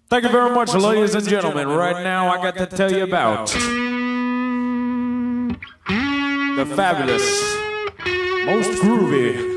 Thank you very much, ladies and gentlemen. Right now, I got to tell you about the fabulous, most groovy,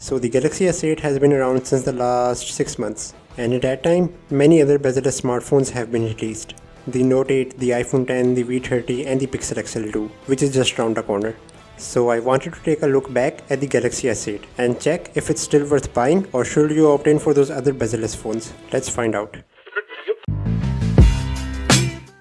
So the Galaxy S8 has been around since the last 6 months, and at that time, many other bezel-less smartphones have been released. The Note 8, the iPhone X, the V30 and the Pixel XL2, which is just round the corner. So I wanted to take a look back at the Galaxy S8 and check if it's still worth buying or should you opt in for those other bezel-less phones. Let's find out.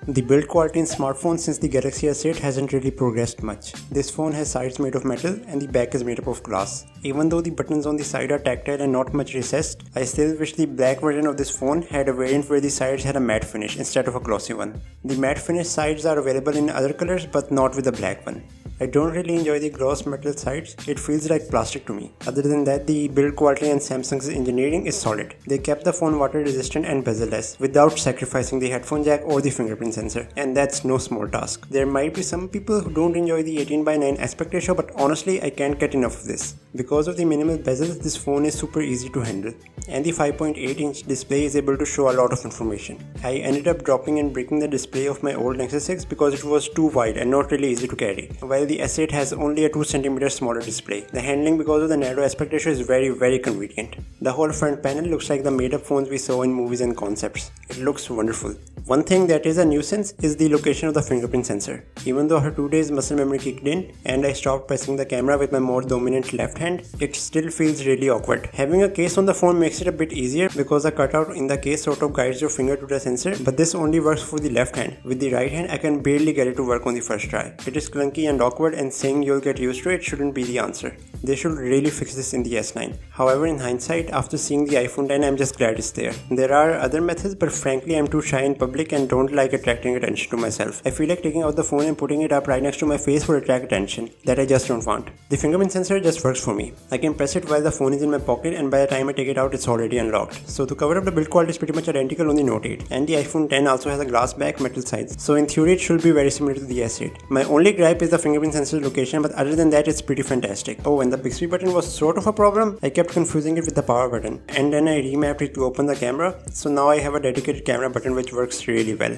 The build quality in smartphones since the Galaxy S8 hasn't really progressed much. This phone has sides made of metal and the back is made up of glass. Even though the buttons on the side are tactile and not much recessed, I still wish the black version of this phone had a variant where the sides had a matte finish instead of a glossy one. The matte finish sides are available in other colors but not with the black one. I don't really enjoy the gloss metal sides, it feels like plastic to me. Other than that, the build quality and Samsung's engineering is solid. They kept the phone water resistant and bezel-less without sacrificing the headphone jack or the fingerprint sensor, and that's no small task. There might be some people who don't enjoy the 18:9 aspect ratio, but honestly I can't get enough of this. Because of the minimal bezels, this phone is super easy to handle, and the 5.8-inch display is able to show a lot of information. I ended up dropping and breaking the display of my old Nexus 6 because it was too wide and not really easy to carry, while the S8 has only a 2cm smaller display. The handling because of the narrow aspect ratio is very convenient. The whole front panel looks like the made up phones we saw in movies and concepts. It looks wonderful. One thing that is a nuisance is the location of the fingerprint sensor. Even though her 2 days muscle memory kicked in and I stopped pressing the camera with my more dominant left hand, it still feels really awkward. Having a case on the phone makes it a bit easier because the cutout in the case sort of guides your finger to the sensor, but this only works for the left hand. With the right hand, I can barely get it to work on the first try. It is clunky and awkward, and saying you'll get used to it shouldn't be the answer. They should really fix this in the S9. However, in hindsight, after seeing the iPhone X, I'm just glad it's there. There are other methods, but frankly I'm too shy in public and don't like attracting attention to myself. I feel like taking out the phone and putting it up right next to my face would attract attention that I just don't want. The fingerprint sensor just works for me. I can press it while the phone is in my pocket, and by the time I take it out it's already unlocked. So to cover up, the build quality is pretty much identical on the Note 8, and the iPhone X also has a glass back, metal sides, so in theory it should be very similar to the S8. My only gripe is the fingerprint sensor location, but other than that it's pretty fantastic. Oh, and the Bixby button was sort of a problem. I kept confusing it with the power button, and then I remapped it to open the camera, so now I have a dedicated camera button which works really well.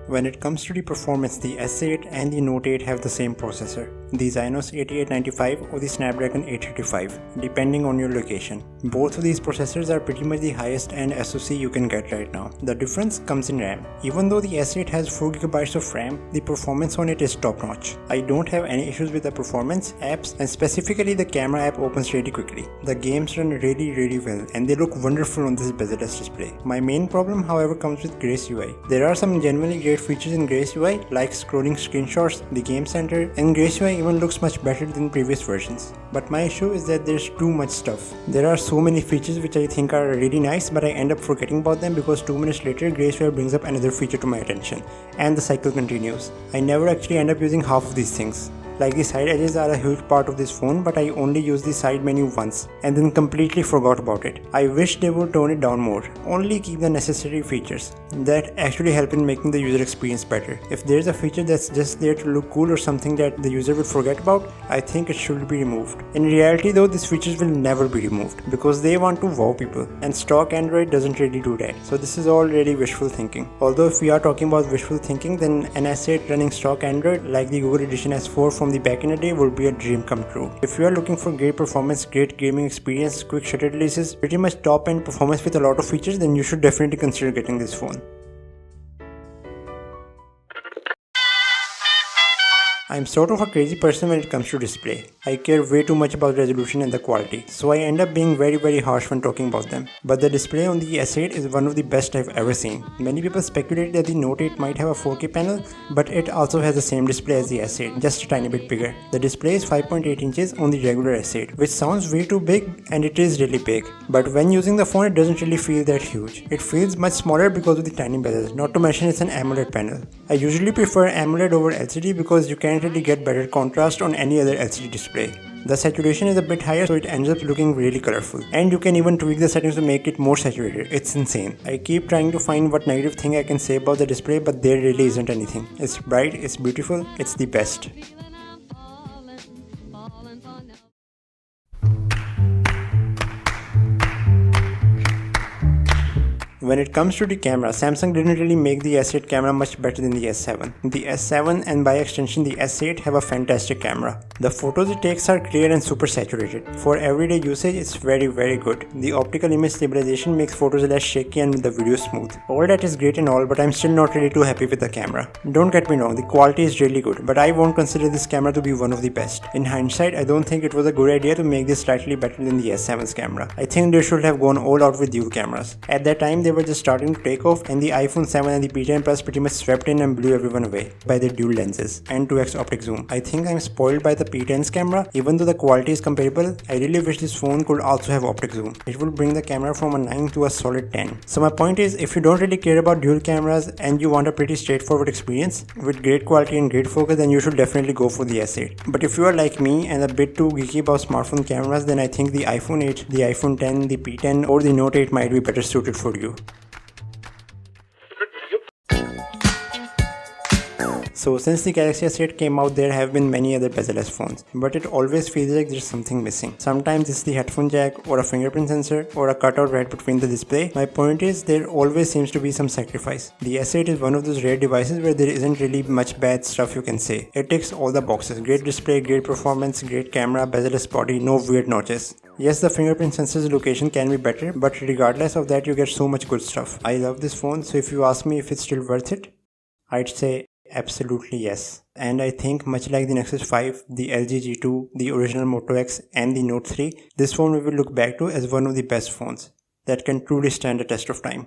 When it comes to the performance, the S8 and the Note 8 have the same processor, the Exynos 8895 or the Snapdragon 835, depending on your location. Both of these processors are pretty much the highest end SoC you can get right now. The difference comes in RAM. Even though the S8 has 4GB of RAM, the performance on it is top notch. I don't have any issues with the performance, apps, and specifically the camera app opens really quickly. The games run really well, and they look wonderful on this bezel-less display. My main problem, however, comes with Grace UI. There are some genuinely great features in Grace UI like scrolling screenshots, the game center, and Grace UI even looks much better than previous versions. But my issue is that there's too much stuff. There are so many features which I think are really nice, but I end up forgetting about them because 2 minutes later Grace UI brings up another feature to my attention, and the cycle continues. I never actually end up using half of these things. Like the side edges are a huge part of this phone, but I only used the side menu once and then completely forgot about it. I wish they would tone it down more. Only keep the necessary features that actually help in making the user experience better. If there's a feature that's just there to look cool or something that the user will forget about, I think it should be removed. In reality though, these features will never be removed because they want to wow people, and stock Android doesn't really do that. So this is all really wishful thinking. Although if we are talking about wishful thinking, then an S8 running stock Android like the Google Edition S4 from the back in the day would be a dream come true. If you are looking for great performance, great gaming experience, quick shutter releases, pretty much top end performance with a lot of features, then you should definitely consider getting this phone. I'm sort of a crazy person when it comes to display. I care way too much about resolution and the quality, so I end up being very harsh when talking about them. But the display on the S8 is one of the best I've ever seen. Many people speculate that the Note 8 might have a 4K panel, but it also has the same display as the S8, just a tiny bit bigger. The display is 5.8 inches on the regular S8, which sounds way too big, and it is really big. But when using the phone, it doesn't really feel that huge. It feels much smaller because of the tiny bezels, not to mention it's an AMOLED panel. I usually prefer AMOLED over LCD because you can't really get better contrast on any other LCD display. The saturation is a bit higher, so it ends up looking really colorful. And you can even tweak the settings to make it more saturated. It's insane. I keep trying to find what negative thing I can say about the display, but there really isn't anything. It's bright, it's beautiful, it's the best. When it comes to the camera, Samsung didn't really make the S8 camera much better than the S7. The S7 and by extension the S8 have a fantastic camera. The photos it takes are clear and super saturated. For everyday usage, it's very good. The optical image stabilization makes photos less shaky and the video smooth. All that is great and all, but I'm still not really too happy with the camera. Don't get me wrong, the quality is really good, but I won't consider this camera to be one of the best. In hindsight, I don't think it was a good idea to make this slightly better than the S7's camera. I think they should have gone all out with dual cameras. At that time, they were just starting to take off, and the iPhone 7 and the P10 Plus pretty much swept in and blew everyone away by their dual lenses and 2x optic zoom. I think I'm spoiled by the P10's camera. Even though the quality is comparable, I really wish this phone could also have optic zoom. It would bring the camera from a 9 to a solid 10. So my point is, if you don't really care about dual cameras and you want a pretty straightforward experience with great quality and great focus, then you should definitely go for the S8. But if you are like me and a bit too geeky about smartphone cameras, then I think the iPhone 8, the iPhone 10, the P10 or the Note 8 might be better suited for you. So since the Galaxy S8 came out, there have been many other bezel-less phones, but it always feels like there's something missing. Sometimes it's the headphone jack or a fingerprint sensor or a cutout right between the display. My point is, there always seems to be some sacrifice. The S8 is one of those rare devices where there isn't really much bad stuff you can say. It ticks all the boxes: great display, great performance, great camera, bezel-less body, no weird notches. Yes, the fingerprint sensor's location can be better, but regardless of that, you get so much good stuff. I love this phone, so if you ask me if it's still worth it, I'd say absolutely yes. And I think much like the Nexus 5, the LG G2, the original Moto X and the Note 3, this phone we will look back to as one of the best phones that can truly stand the test of time.